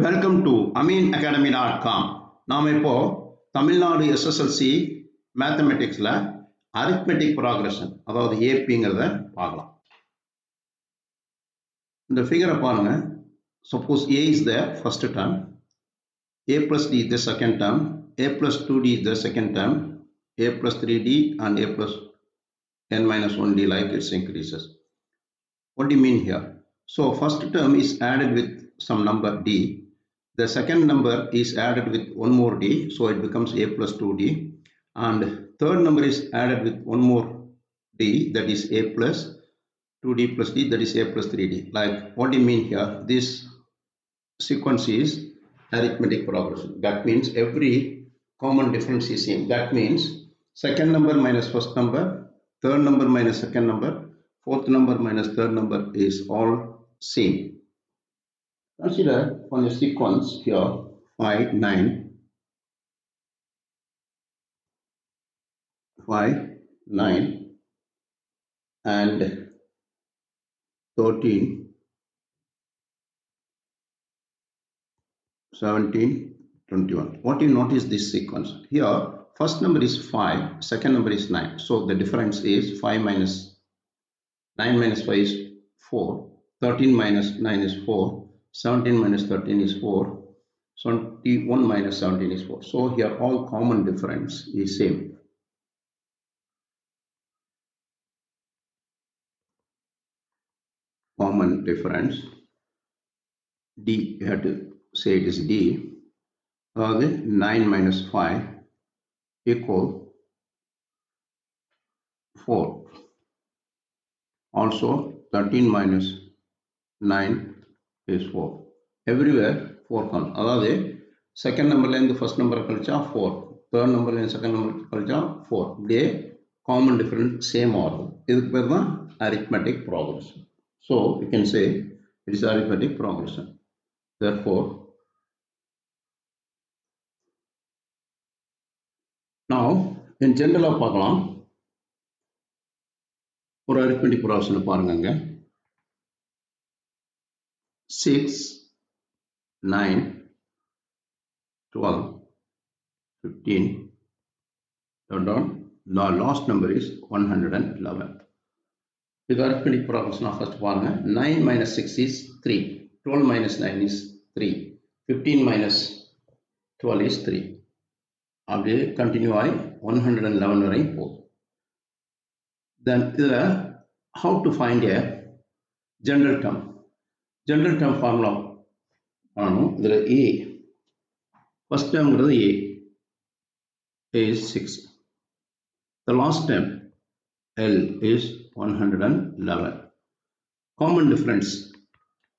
Welcome to aminacademy.com. நாம் இப்போ Tamil Nadu SSLC மேத்தமெட்டிக்ஸில் அரித்மெட்டிக் ப்ராக்ரஷன் அதாவது ஏபிங்கிறத பார்க்கலாம். இந்த ஃபிகரை பாருங்க. Suppose A is the first term, A plus D is the second term, A plus 2d is the second term, a plus 3d and a plus n minus 1d like it increases. What do you mean here? So first term is added with some number d. The second number is added with one more d, so it becomes a plus 2d, and third number is added with one more d, that is a plus 2d plus d, that is a plus 3d. Like, what do you mean here? This sequence is arithmetic progression. That means every common difference is same. That means second number minus first number, third number minus second number, fourth number minus third number is all same. Consider on a sequence here 5, 9, 5, 9 and 13, 17, 21. What you notice this sequence? Here first number is 5, second number is 9. So the difference is 5 minus 9 minus 5 is 4, 13 minus 9 is 4, 17 minus 13 is 4, 21 minus 17 is 4. So here all common difference is same. Common difference d, you have to say it is d. 9 minus 5 equal 4. Also 13 minus 9 is 4. Everywhere 4 comes. அதாவது second நம்பர்லேருந்து first number கழிச்சா 4, third நம்பர்லேருந்து second number கழிச்சா 4. இப்படியே common difference same ஆகும். இதுக்கு பேர் தான் arithmetic progression. So you can say it is arithmetic progression. Therefore, now in general பார்க்கலாம். ஒரு arithmetic progression பாருங்க. 6, 9, 12, 15, the last number is 111. With arithmetic progression of first பாருங்க. 9 minus 6 is 3, 12 minus 9 is 3, 15 minus 12 is 3. அப்படியே continue ஆகி 111 வரை போகும். Then இதில் how to find a general term. General term formula பண்ணணும். இதில் a first termங்கிறது a is 6. The last term L is 111. Common difference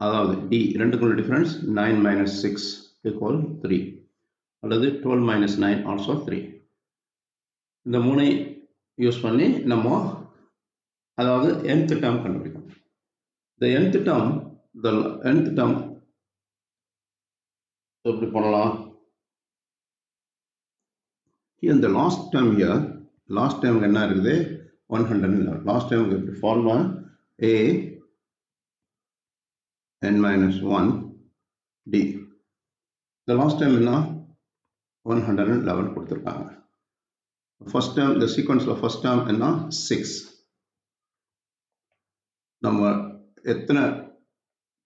அதாவது d ரெண்டுக்குள்ள difference 9 minus 6 equal 3 அல்லது 12 minus 9 also 3. இந்த மூணை யூஸ் பண்ணி நம்ம அதாவது nth term கண்டுபிடிக்கணும். The nth term எப்படி பண்ணலாம்? Here the last term என்ன இருக்குது? 111. Last term formula a n minus 1 d. The last term என்ன? 111 கொடுத்திருக்காங்க. First term, the sequence of first term என்ன? 6. நம்ம எத்தனை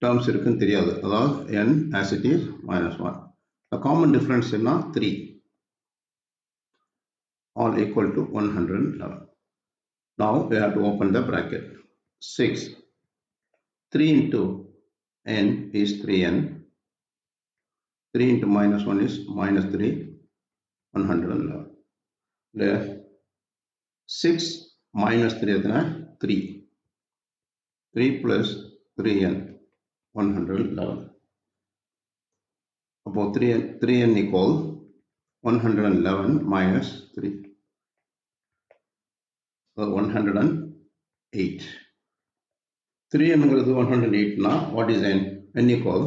terms இருக்குன்னு தெரியாது. அதாவது n as it is minus 1. The common difference என்ன? 3. All equal to 111. Now we have to open the bracket. 6. 3 into n is 3n. 3 into minus 1 is minus 3. 111. There 6 minus 3 is 3. 3 plus 3n 111. About 3n equal 111 minus 3. So 108. 3n is 108 now. What is n? n equal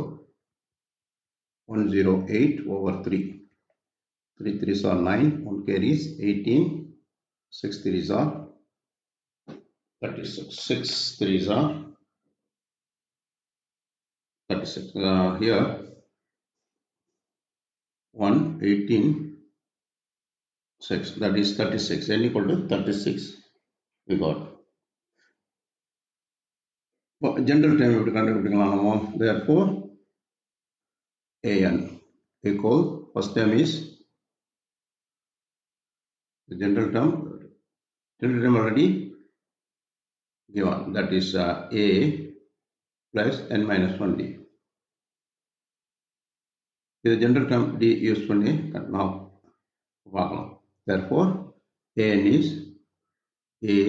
108 over 3. 3 3s are 9, 1 carries 18, 6 3s are 36, 6 3s are 36. Here 1, 18, 6. That is 36. N equal to 36. We got. General term, therefore, an equal, first term is the general term already given, that is a plus n minus 1d. The general term d use now. Therefore, an is a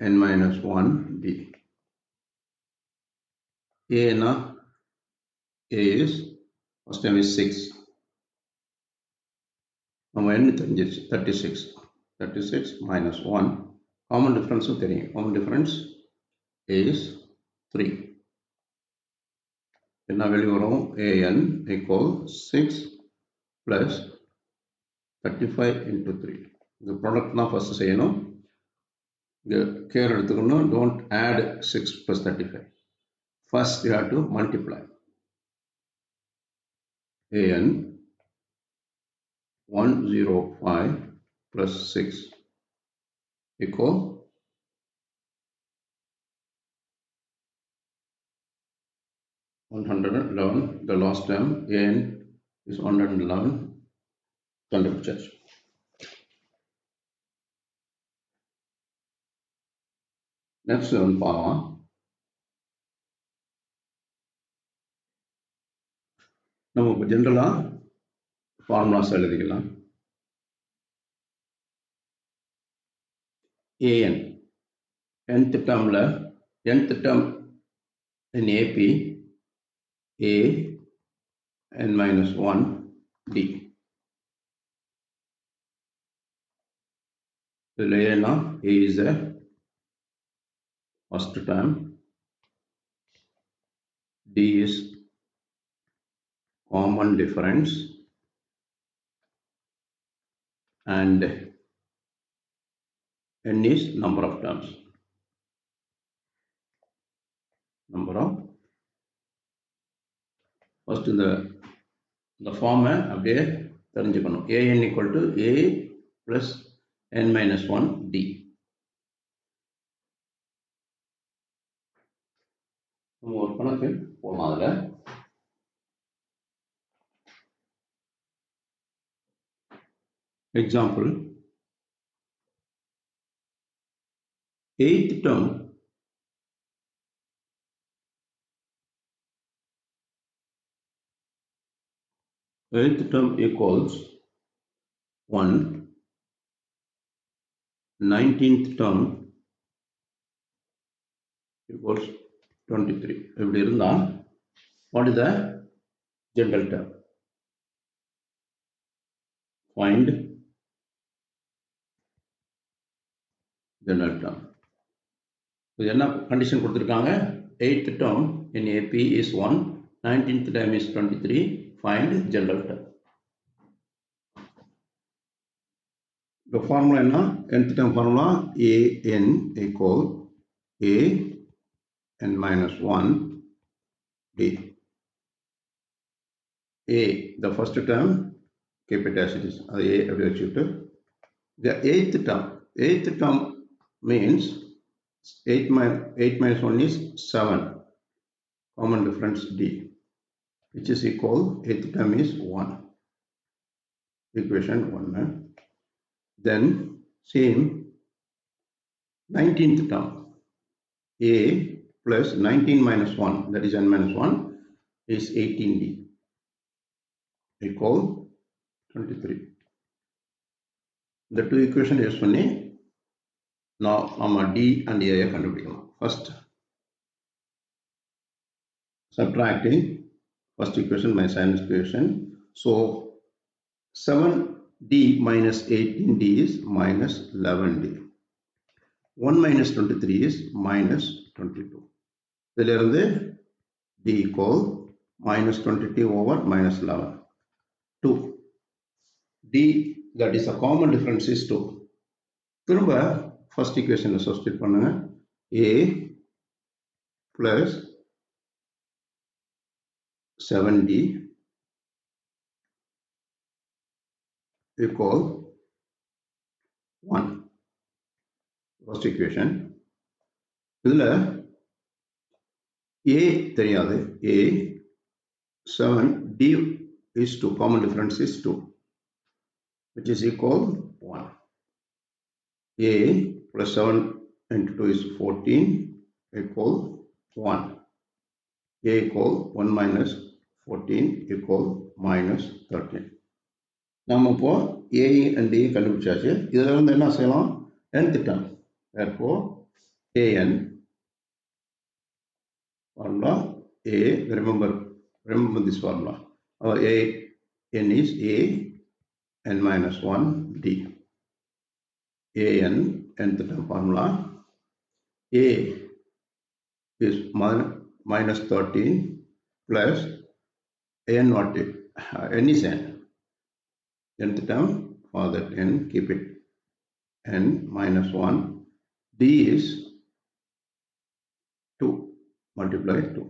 n minus 1d. A is, first term is 6. Now n 36. 36 minus 1. Common difference of 3. Common difference is 3. Now value around an equal 6 plus 35 into 3. The product now first say the care don't add 6 plus 35. First you have to multiply. An 105 plus 6 equal 111. The last term an is 111. Conductors. Next one power. நம்ம ஜெனரலா formulas எழுதிக்கலாம். an nth termல nth term in AP a n minus 1 d. So a is the first term, d is common difference, and n is number of terms. Number of, first in the form அப்படியே தெரிஞ்சுக்கணும். an equal to a plus n minus 1 d. நம்ம ஒரு கணக்கு போடலாம். அதுல example, 8th term equals 1. 19th term equals 23. இப்படி இருந்தா what is the general term? Find general term. இது என்ன கண்டிஷன் கொடுத்திருக்காங்க? 8th term in AP is 1, 19th term is 23. Find general term. The formula என்ன? nth term formula an equal a n minus 1 d. A, the first term, keep it as it is. The eighth term means 8 minus 1 is 7. Common difference d, which is equal, eighth term is 1. Equation 1. Then same 19th term, a plus 19 minus 1, that is n minus 1, is 18d equal 23. The two equations use பண்ணி now நம்ம d and a கண்டுபிடிக்கலாம். First subtracting first equation minus second equation, so 7d minus 18d is minus 11d. 1 minus 23 is minus 22. இதில் இருந்து d equal minus 22 over minus 11. 2. d, that is a common difference, is 2. திரும்ப first equation substitute பண்ணுங்க. a plus 7d equal 1. First equation. இதில் a தெரியாது. a 7 d is 2. Common difference is 2, which is equal 1. a plus 7 into 2 is 14 equal 1. a equal 1 minus 14 equal minus 13. நம்ம இப்போ a and d கண்டுபிடிச்சாச்சு. இதில் இருந்து என்ன செய்யலாம்? nth term. Therefore an formula a, remember this formula. Our n is a n minus 1 d. an nth term formula. A is minus 13 plus n what it, n is n. Nth term, for that n, keep it n minus 1. D is 2, multiply 2.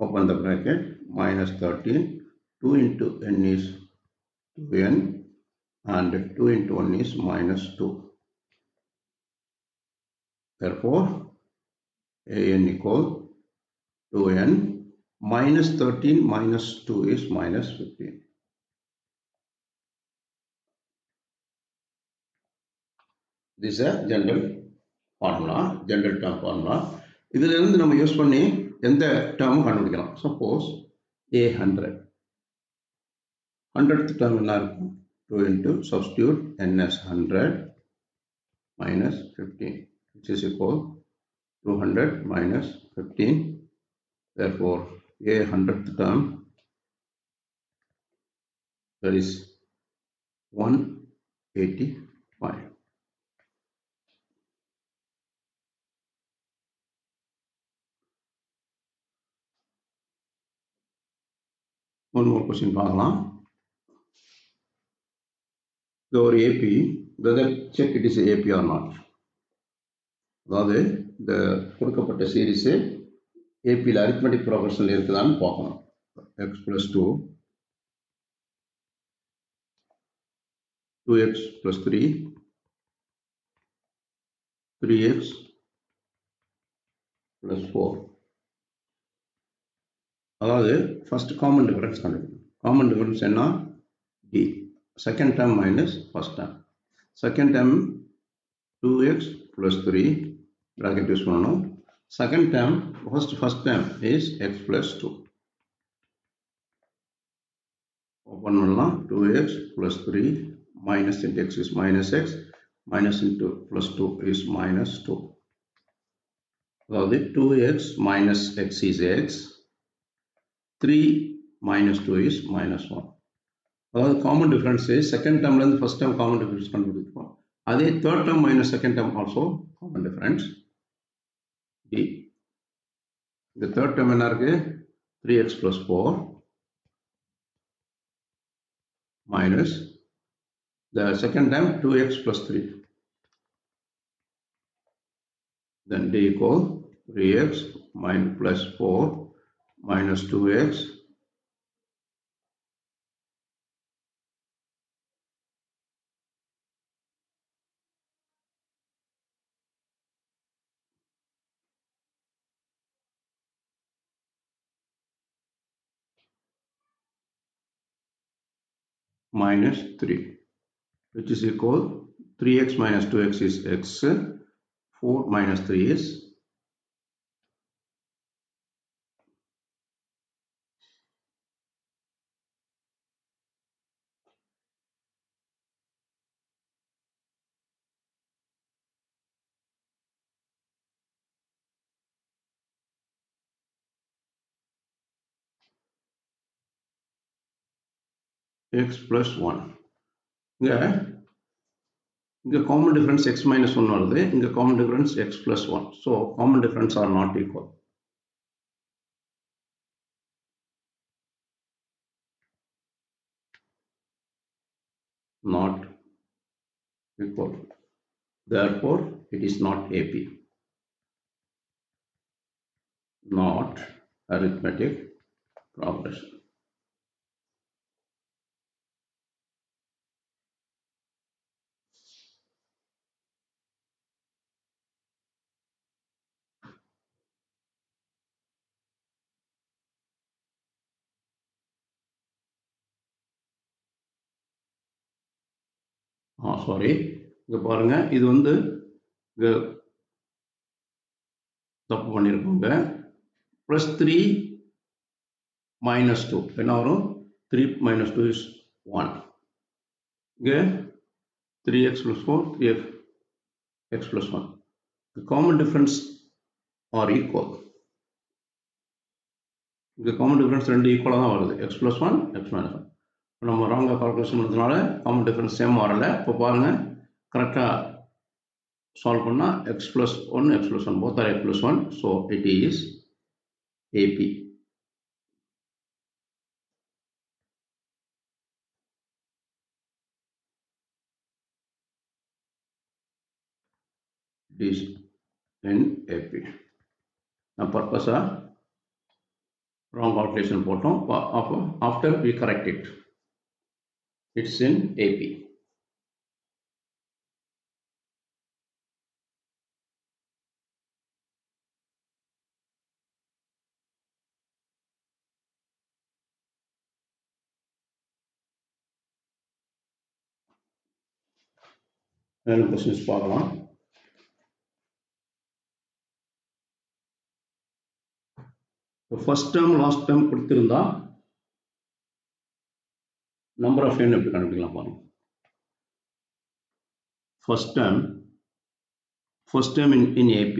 Open the bracket, minus 13. 2 into n is 2n and 2 into 1 is minus 2. Therefore, an equal 2n minus 13 minus 2 is minus 15. This is a general formula, general term formula. இதில் இருந்து நம்ம use பண்ணி எந்த டேர்மும் கண்டுபிடிக்கலாம். Suppose a 100. 100th term என்ன இருக்கும்? 2 into substitute n as 100 minus 15, which is equal 200 minus 15. Therefore, a 100th term, that is 185. One more question பார்க்கலாம். ஒரு AP, whether check it is AP or not. அதாவது இந்த கொடுக்கப்பட்ட சீரிஸ் ஏபியில் அரித்மெட்டிக் ப்ரோக்ரஷனில் இருக்குதான்னு பார்க்கணும். x plus 2, 2x plus 3, 3x plus 4. அதாவது first common difference கண்டுபிடிக்கணும். Common difference என்ன? d. Second term minus first term. Second term 2x plus 3 bracket use பண்ணணும். Second term first term is x plus 2. Open பண்ணலாம். 2x plus 3 minus into x is minus x, minus into plus 2 is minus 2. அதாவது 2x minus x is x, 3 minus 2 is minus 1. அதாவது common difference second டேர்ம்லேருந்து first term common difference கண்டுபிடிப்போம். அதே third term minus second term also common difference d. இந்த third term என்ன இருக்கு? 3x plus 4 minus the second term 2x plus 3. Then d equal 3x minus plus 4 minus 2x minus 3, which is equal 3x minus 2x is x, 4 minus 3 is x plus 1. இங்க common difference x minus 1 வருது. இங்க common difference x plus 1. So common difference are not equal. Not equal. Therefore, it is not AP. Not arithmetic progression. Sorry, இங்கே பாருங்க, இது வந்து இங்கே தப்பு பண்ணியிருக்கோங்க. +3 - 2 என்ன வரும்? 3 - 2 is 1. இங்கே 3x + 4 3x + 1. The common difference are equal. இங்கே காமன் டிஃபரன்ஸ் ரெண்டு ஈக்குவலாக தான் வருது, x + 1 x - 1. நம்ம ராங்காக கால்குலேஷன் பண்ணுறதுனால காமன் டிஃபரன்ஸ் சேம் வரல. இப்போ பாருங்கள், கரெக்டாக சால்வ் பண்ணால் x + 1 x + 1 both are x + 1, so it is AP. It is in AP. நான் பர்பஸாக wrong calculation போட்டோம். After we correct it, it's in AP. மேலும் கொஸ்டின்ஸ் பார்க்கலாம். ஃபர்ஸ்ட் டேர்ம் லாஸ்ட் டேர்ம் கொடுத்திருந்தா நம்பர் ஆஃப் n எப்படி கண்டுபிடிக்கலாம் பாருங்க. First term in AP,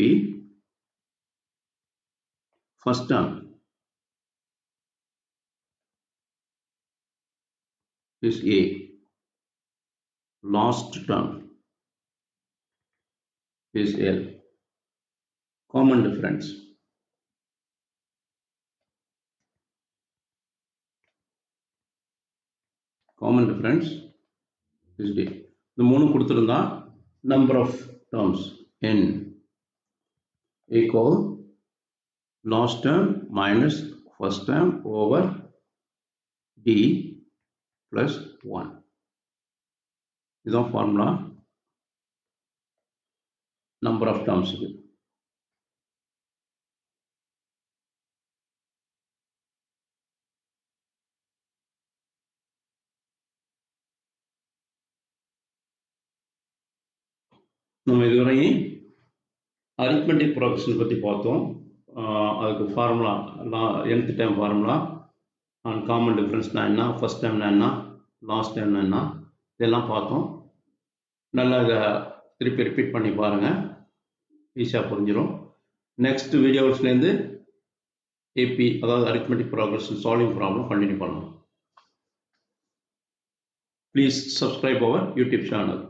first term is A, last term is L. Common difference is D. இந்த மூணு கொடுத்திருந்தா number of terms n equal last term minus first term over D plus 1. இதுதான் formula number of டேர்ம்ஸுக்கு. நம்ம இதுவரையும் arithmetic progression பற்றி பார்த்தோம். அதுக்கு formula nth term formula, common டிஃப்ரென்ஸ்னா என்ன, ஃபர்ஸ்ட் டைம்னா என்ன, லாஸ்ட் டைம்னா என்ன, இதெல்லாம் பார்த்தோம். நல்லா திருப்பி ரிப்பீட் பண்ணி பாருங்கள், ஈஸியாக புரிஞ்சிடும். நெக்ஸ்ட் வீடியோஸ்லேருந்து AP அதாவது arithmetic progression solving problem continue பண்ணலாம். Please subscribe our YouTube channel.